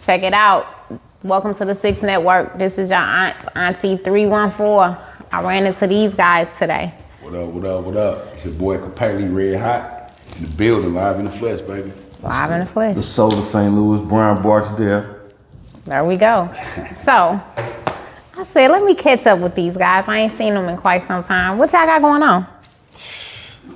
Check it out. Welcome to the Six Network. This is your aunt, Auntie 314. I ran into these guys today. What up, what up, what up? It's your boy Capelli, red hot, in the building, live in the flesh, baby. Live in the flesh. The soul of St. Louis, Brian Barksdale. There we go. So, I said, let me catch up with these guys. I ain't seen them in quite some time. What y'all got going on?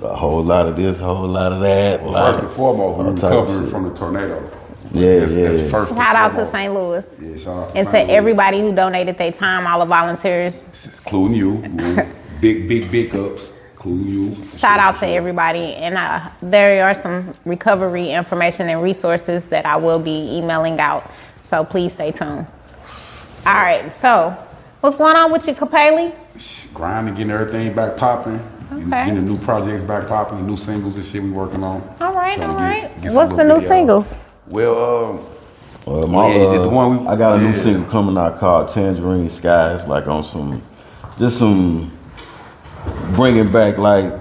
A whole lot of this, a whole lot of that. Well, first and foremost, we're recovering from the tornado. Yeah. First Shout out to St. Louis. Yeah, shout out to and St. to Louis. everybody who donated their time, all the volunteers. Including you. big ups. Including you. Shout out to everybody. And there are some recovery information and resources that I will be emailing out. So please stay tuned. All right. So what's going on with you, Capelli? Grinding, getting everything back popping. Okay. Getting the new projects back popping, the new singles and shit we working on. All right. Get What's some the new little videos. singles? Well, The one I got a new single coming out called Tangerine Skies, like on some bringing back like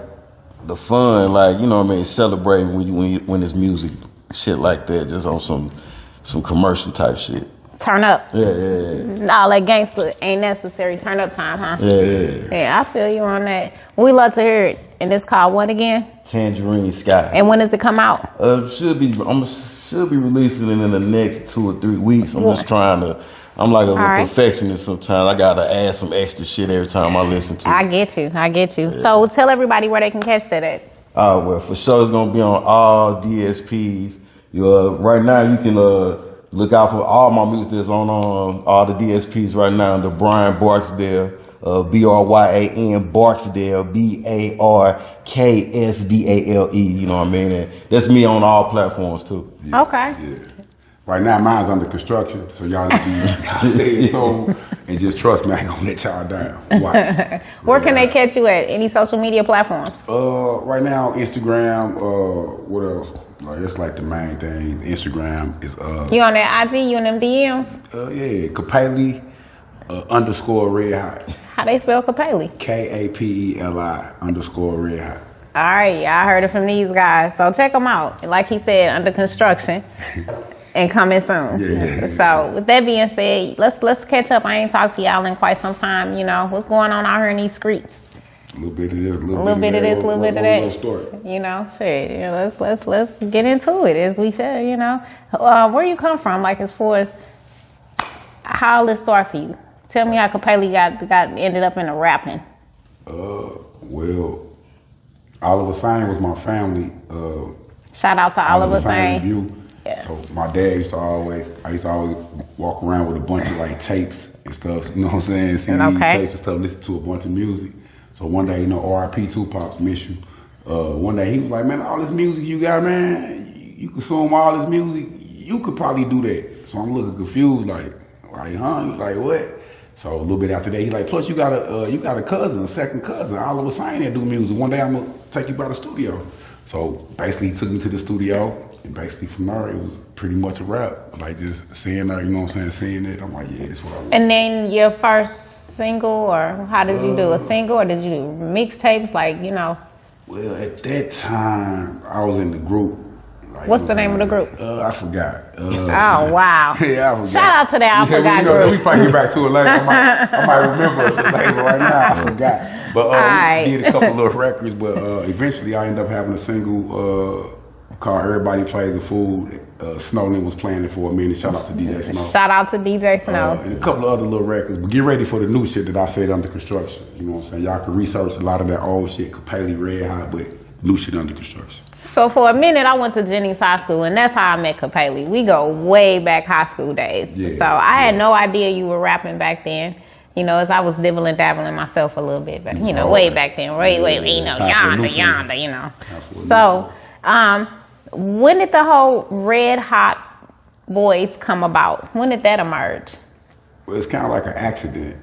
the fun, like, you know what I mean, celebrating when it's music, shit like that, just on some commercial type shit. Turn up. Yeah. All that gangster ain't necessary. Turn up time, huh? Yeah. Yeah, I feel you on that. We love to hear it. And it's called what again? Tangerine Skies. And when does it come out? Should be releasing it in the next 2 or 3 weeks. I'm just trying to. I'm like a little perfectionist sometimes. I gotta add some extra shit every time I listen to it. I get you. Yeah. So tell everybody where they can catch that at. Well, for sure it's gonna be on all DSPs. Right now you can look out for all my music that's on all the DSPs right now. The Brian Barksdale, Bryan Barksdale, BARKSDALE. You know what I mean? And that's me on all platforms too. Yeah, Okay. Yeah. Right now, mine's under construction, so y'all just stay tuned and just trust me. I ain't gonna let y'all down. Watch. Where can they catch you at? Any social media platforms? Right now, Instagram. What else? That's like the main thing. Instagram is You on that IG? You in them DMs? yeah, Capelli _ red hot. How they spell Capelli? Kapeli _ red hot. All right, y'all heard it from these guys. So check them out. Like he said, under construction and coming soon. Yeah. So with that being said, let's catch up. I ain't talked to y'all in quite some time. You know, what's going on out here in these streets? A little bit of this, A little bit of this, a little bit of that. Story. You know, shit. You know, let's get into it as we should. You know, where you come from? Like as far as how did it start for you? Tell me how Capelli got ended up in the rapping. Well, Oliver Sane was my family. Shout out to Oliver Sane. Review. Yeah. So my dad used to always walk around with a bunch of like tapes and stuff. You know what I'm saying? CDs, tapes and stuff. Listen to a bunch of music. So one day, you know, R.I.P. Tupac, miss you. One day he was like, man, all this music you got, man, you consume all this music, you could probably do that. So I'm looking confused, like, huh? He was like, what? So a little bit after that, he like, plus you got a cousin, a second cousin, Oliver Sane that do music. One day I'm gonna take you by the studio. So basically he took me to the studio, and basically from there it was pretty much a rap. Like just seeing that, you know what I'm saying, seeing it, I'm like, yeah, this is what I want. And then your first single, or how did you do a single, or did you do mixtapes, like, you know? Well, at that time, I was in the group. Like, what's the name of the group? I forgot. Oh, wow. Yeah, I forgot. Shout out to that I forgot group. We probably get back to it later. I might remember it later, but right now I forgot. But we did a couple little records, but eventually I ended up having a single called Everybody Plays the Fool. Snowden was playing it for a minute. Shout out to DJ Snow. Shout out to DJ Snow. And a couple of other little records. But get ready for the new shit that I said under construction. You know what I'm saying? Y'all can research a lot of that old shit, Capelli, Red Hot, but new shit under construction. So for a minute, I went to Jennings High School, and that's how I met Capelli. We go way back high school days. Yeah, so I had no idea you were rapping back then. You know, as I was dibbling dabbling myself a little bit, but you know, way back then, way, you know, yonder, you know. So, when did the whole Red Hot Boys come about? When did that emerge? Well, it's kind of like an accident.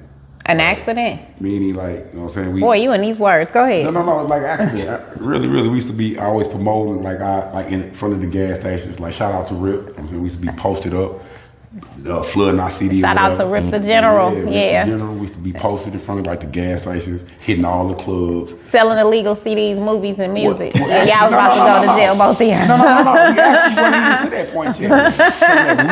An accident? Meaning, like, you know what I'm saying? Boy, you and these words. Go ahead. No, like accident. Really, we used to be always promoting, like in front of the gas stations. Like, shout out to Rip. We used to be posted up. flooding our CD. Shout out to Rip the General. Yeah. Rip the General. We used to be posted in front of like the gas stations, hitting all the clubs. Selling illegal CDs, movies, and music. And y'all was about to go to jail, both of you. No. We actually weren't even to that point yet. We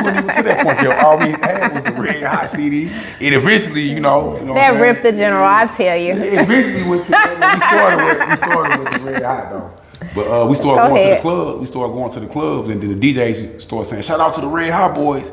weren't even to that point yet. All we had was the Red Hot CD. And eventually, you know that Rip the General, I tell you. It eventually went to that. We started with the Red Hot though. But we started going to the club. We started going to the clubs, and then the DJs started saying, "Shout out to the Red Hot boys."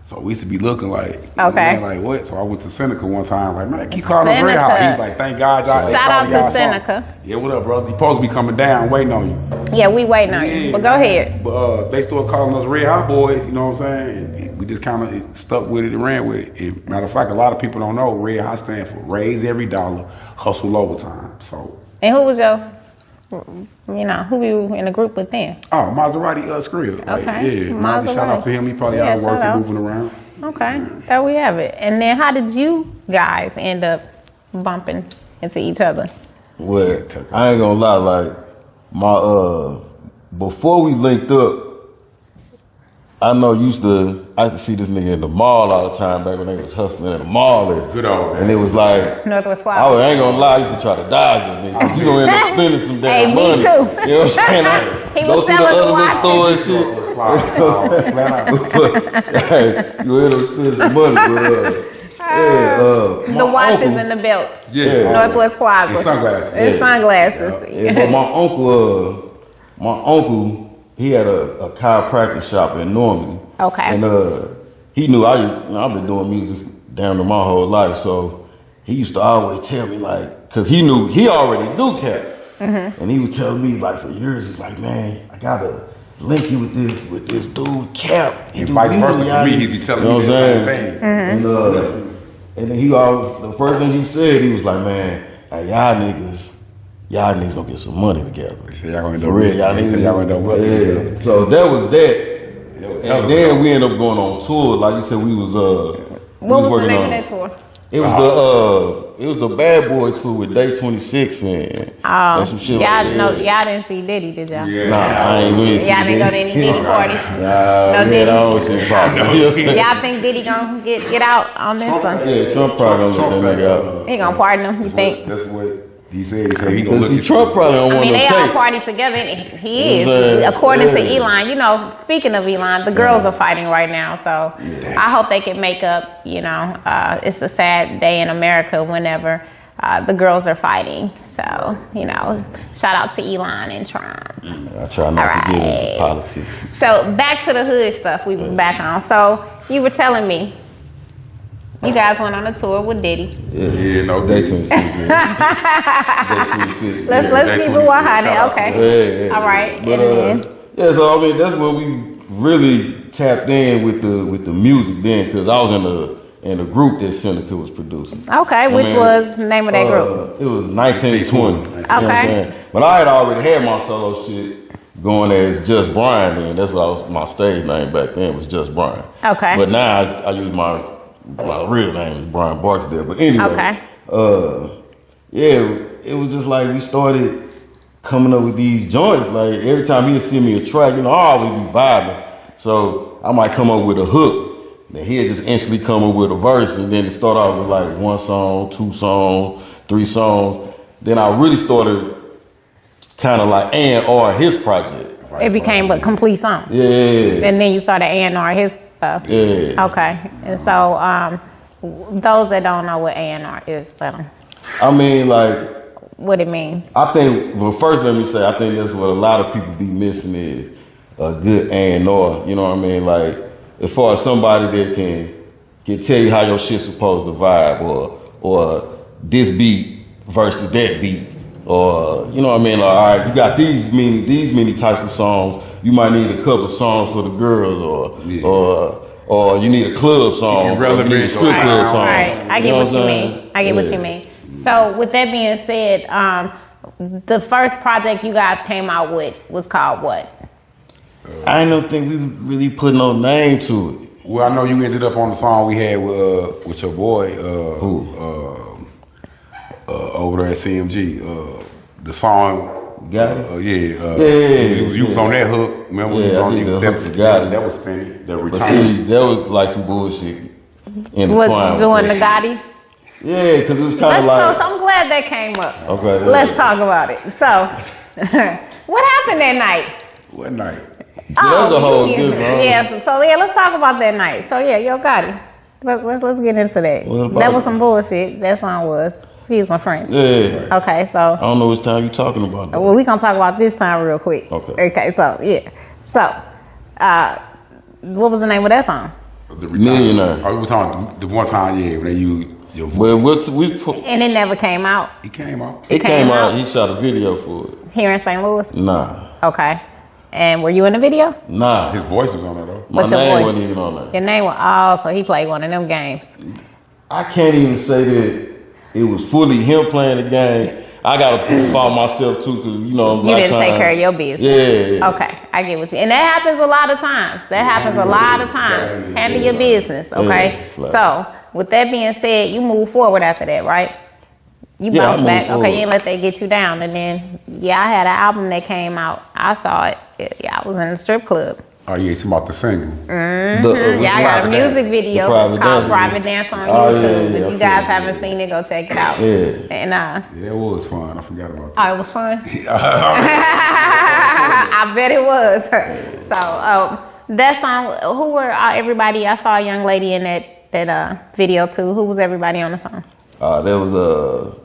So we used to be looking like, man, like what? So I went to Seneca one time, like, man, keep calling us Red Hot. He was like, thank God y'all. Shout out to Seneca. Yeah, what up, brother? You supposed to be coming down, waiting on you. Yeah, we waiting on you. But go ahead. But they started calling us Red Hot boys. You know what I'm saying? And we just kind of stuck with it and ran with it. And matter of fact, a lot of people don't know Red Hot stands for raise every dollar, hustle overtime. So. And who was your? Who you in the group with then? Oh, Maserati Skrill. Like, okay. Yeah, Maserati. Shout out to him. He probably out working, moving around. Okay, there we have it. And then how did you guys end up bumping into each other? Well, I ain't gonna lie, like my before we linked up, I know I used to see this nigga in the mall all the time back when they was hustling in the mall. Good old man. And it was like Northwest Plaza. I ain't gonna lie, I used to try to dodge this nigga. You gonna end up spending some damn money. Me too. You know what I'm saying? He Go was through the selling other the little store and shit. Hey, you end up spending some money, but the watches and the belts. Yeah. Northwest Plaza. And sunglasses. And sunglasses. Yeah, but my uncle, he had a chiropractic shop in Normandy. Okay. And he knew I've been doing music down to my whole life, so he used to always tell me like, cause he already knew Cap, and he would tell me like for years, he's like, man, I gotta link you with this dude Cap. And vice versa for me, he'd be telling me the same thing. And then the first thing he said, he was like, man, hey, y'all niggas gonna get some money together. He said y'all gonna do money. Yeah. So that was that. And then we ended up going on tour. Like you said, we was what was the name of that tour? It was the Bad Boy tour with Day 26 and some shit. Y'all didn't see Diddy, did y'all? Yeah. Nah, I ain't really see Y'all didn't go to any Diddy parties? No Diddy. I don't see problem. Y'all think Diddy gonna get out on this one? Yeah, Trump probably gonna let that nigga out. He gonna pardon him, you think? That's what he said. He said he gonna look at Trump probably don't want no they tape. all party together. He is. According to Elon, speaking of Elon, the girls are fighting right now. So I hope they can make up. It's a sad day in America whenever the girls are fighting. So, shout out to Elon and Trump. I try not to get into politics. So back to the hood stuff we was back on. So you were telling me you guys went on a tour with Diddy. Yeah, no Day Diddy. 26, man. Day 26. Let's keep it 100. Okay. Yeah. All right. But so I mean that's when we really tapped in with the music then, because I was in a group that Seneca was producing. Okay, which was the name of that group? It was 1920. Okay. But I had already had my solo shit going as Just Brian then. That's what my stage name back then was Just Brian. Okay. But now I use my real name is Brian Barksdale. But anyway, it was just like we started coming up with these joints. Like every time he'd send me a track, I always be vibing. So I might come up with a hook, then he'd just instantly come up with a verse, and then it start off with like 1 song, 2 songs, 3 songs. Then I really started kind of like A&R his project. It became a complete song. Yeah. And then you started A&R his stuff. Yeah. Okay. And so those that don't know what A&R is, tell them. I mean, like, what it means. I think, well, first let me say, I think that's what a lot of people be missing is a good A&R. You know what I mean? Like, as far as somebody that can tell you how your shit's supposed to vibe, or this beat versus that beat. Or, you know what I mean? Like, all right, you got these many types of songs. You might need a couple songs for the girls, or you need a club song, or you need a strip club song. Right. I get what you mean. I get what you mean. So with that being said, the first project you guys came out with was called what? I don't think we really put no name to it. Well, I know you ended up on the song we had with your boy. Who? Over there at CMG, the song Got it? You was on that hook. Remember? Yeah, I think the hook for Gotti. That was funny. But see, that was like some bullshit. Was doing the Gotti? Yeah, because it was kind of like... So I'm glad that came up. Okay. Let's talk about it. So, what happened that night? What night? That was a whole different... Yeah, so let's talk about that night. So yeah, Yo Gotti. Let's get into that. That was some bullshit. That song was. Excuse my French. Yeah. Okay, so. I don't know which time you talking about. Though. Well, we gonna talk about this time real quick. Okay. So yeah. So, what was the name of that song? The Millionaire. Oh, it was on the one time, when they used your voice. Well, and it never came out. It came out. It came out. He shot a video for it. Here in St. Louis? Nah. Okay. And were you in the video? Nah. His voice was on there though. My name wasn't even on there. Your name was so he played one of them games. I can't even say that it was fully him playing the game. I gotta fault myself too, cause you didn't take care of your business. Yeah. Okay, I get what you. And that happens a lot of times. Handle your business. Okay. Yeah. So with that being said, you move forward after that, right? You bounce back. Forward. Okay, you didn't let that get you down. And then I had an album that came out. I saw it. Yeah, I was in the strip club. Oh yeah, it's about the single. I got a music video. It's called Private Dance on YouTube. If you guys haven't seen it, go check it out. Yeah. And it was fun. I forgot about that. Oh, it was fun. I bet it was. So that song. Who were everybody? I saw a young lady in that video too. Who was everybody on the song? There was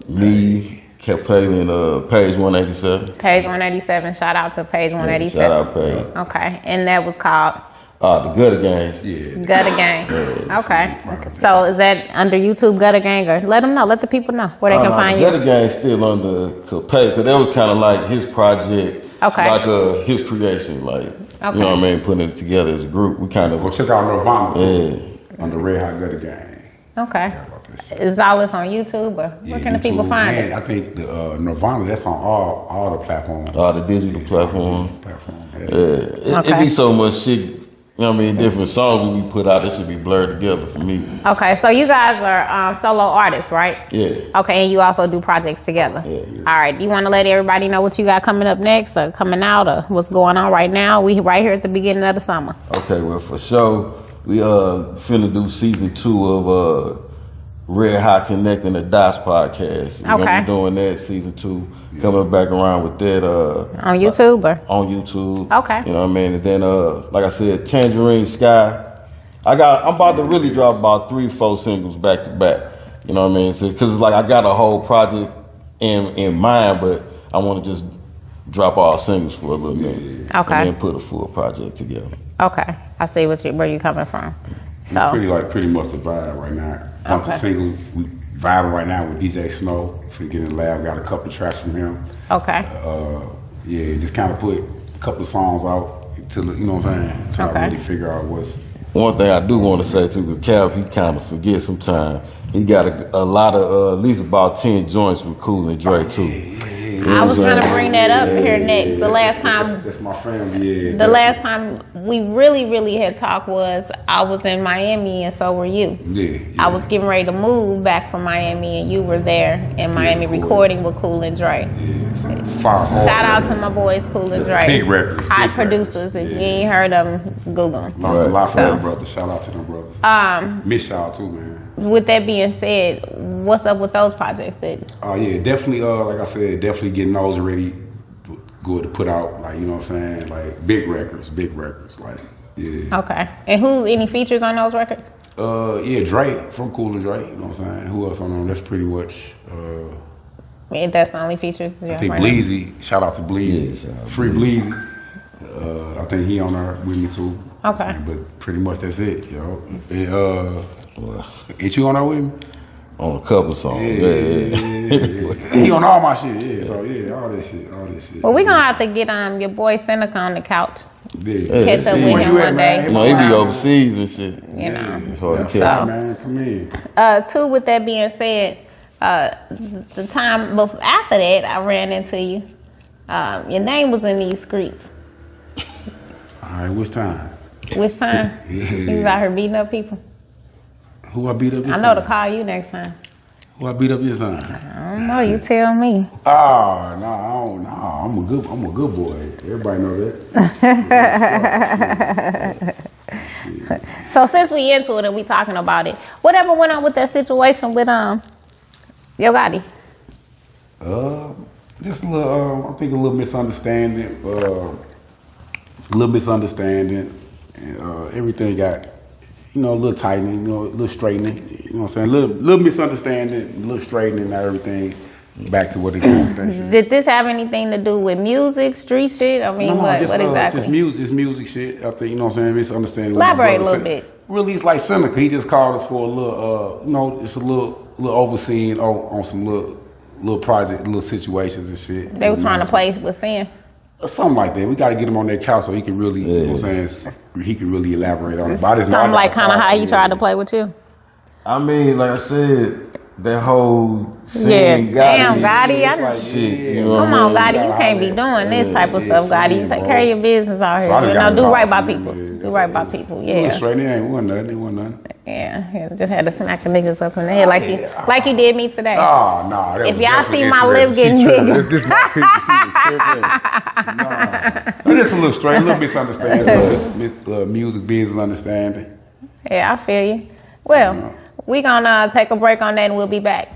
me, Capelli, and Page 187. Page 187. Shout out to Page 187. Shout out Page. Okay, and that was called the Gutter Gang. Yeah. Gutter Gang. Okay. So is that under YouTube Gutter Gang, or let them know, let the people know where they can find you? Gutter Gang still under Capelli, because that was kind of like his project. Okay. Like his creation, like you know what I mean, putting it together as a group. We kind of check out Nirvana too, on the Red Hot Gutter Gang. Okay. Is all this on YouTube, or where can the people find it? I think the Nirvana, that's on all the platforms. All the digital platforms. Yeah. It be so much shit, you know what I mean, different songs we put out, it should be blurred together for me. Okay, so you guys are solo artists, right? Yeah. Okay, and you also do projects together? Yeah. All right, do you want to let everybody know what you got coming up next, or coming out, or what's going on right now? We right here at the beginning of the summer. Okay, well, for sure, we finna do season 2 of Red Hot Connecting the Dots podcast. We're gonna be doing that season 2, coming back around with that on YouTube or on YouTube. Okay. You know what I mean? And then like I said, Tangerine Sky. I'm about to really drop about 3-4 singles back to back. You know what I mean? So, cause it's like I got a whole project in mind, but I want to just drop all singles for a little minute. Okay. And then put a full project together. Okay. I see where you coming from. So pretty much the vibe right now. Bunch of singles. We vibing right now with DJ Snow. For getting in the lab, got a couple of tracks from him. Okay. Just kind of put a couple of songs out until you know what I'm saying. Until I really figure out what's. One thing I do want to say too, because Cap, he kind of forgets sometimes. He got a lot of, at least about 10 joints with Cool and Dre too. I was gonna bring that up here next. The last time, that's my family. The last time we really had talked was I was in Miami and so were you. Yeah. I was getting ready to move back from Miami and you were there in Miami recording with Cool and Dre. Shout out to my boys Cool and Dre. Big records. Hot producers. If you ain't heard of them, Google them. A lot for them brothers. Shout out to them brothers. Miss y'all too, man. With that being said, what's up with those projects? Oh yeah, definitely. Like I said, definitely getting those ready, good to put out. Like you know what I'm saying, like big records. Like yeah. Okay. And any features on those records? Dre from Cool and Dre. You know what I'm saying. Who else on them? That's pretty much. And that's the only features. I think Bleezy. Shout out to Bleezy. Yeah, Free Bleezy. I think he on there with me too. Okay. But pretty much that's it, yo. Ain't you on there with him? On a couple songs. Yeah. He on all my shit, So all this shit. Well, we gonna have to get your boy Seneca on the couch. Yeah. Catch up with him one day. You know, he be overseas and shit. You know. It's hard to catch. Man, come in. Two, with that being said, the time after that, I ran into you. Your name was in these streets. All right, which time? Which time? You was out here beating up people. Who I beat up? I know to call you next time. Who I beat up your son? I don't know. You tell me. Oh no, I don't know. I'm a good boy. Everybody know that. So since we into it and we talking about it, whatever went on with that situation with Yo Gotti? Just a little. I think a little misunderstanding. And, everything got, a little tightening, a little straightening. You know what I'm saying? A little misunderstanding, a little straightening, and everything back to what it was. Did this have anything to do with music, street shit? I mean, what exactly? Just music shit. I think, you know what I'm saying? Misunderstanding. Elaborate a little bit. Really, it's like Seneca. He just called us for a little, it's a little overseeing on some little project, little situations and shit. They was trying to play with sin. Something like that. We got to get him on that couch so he can really, you know what I'm saying? He can really elaborate on it. Something like kind of how he tried to play with you. I mean, like I said, that whole scene, damn, Gotti. Like shit, you know come on, Gotti, you can't be doing this type of stuff, Gotti. You take care of your business out here. Do right by people. Do right by people. Yeah. Straight in, ain't nothing. Yeah, just had to smack the niggas up in the head like you did me today. Oh no! If y'all see my lip getting bigger, this my people. She was tripping. Just a little straight, a little misunderstanding, music business understanding. Yeah, I feel you. Well, we gonna take a break on that and we'll be back.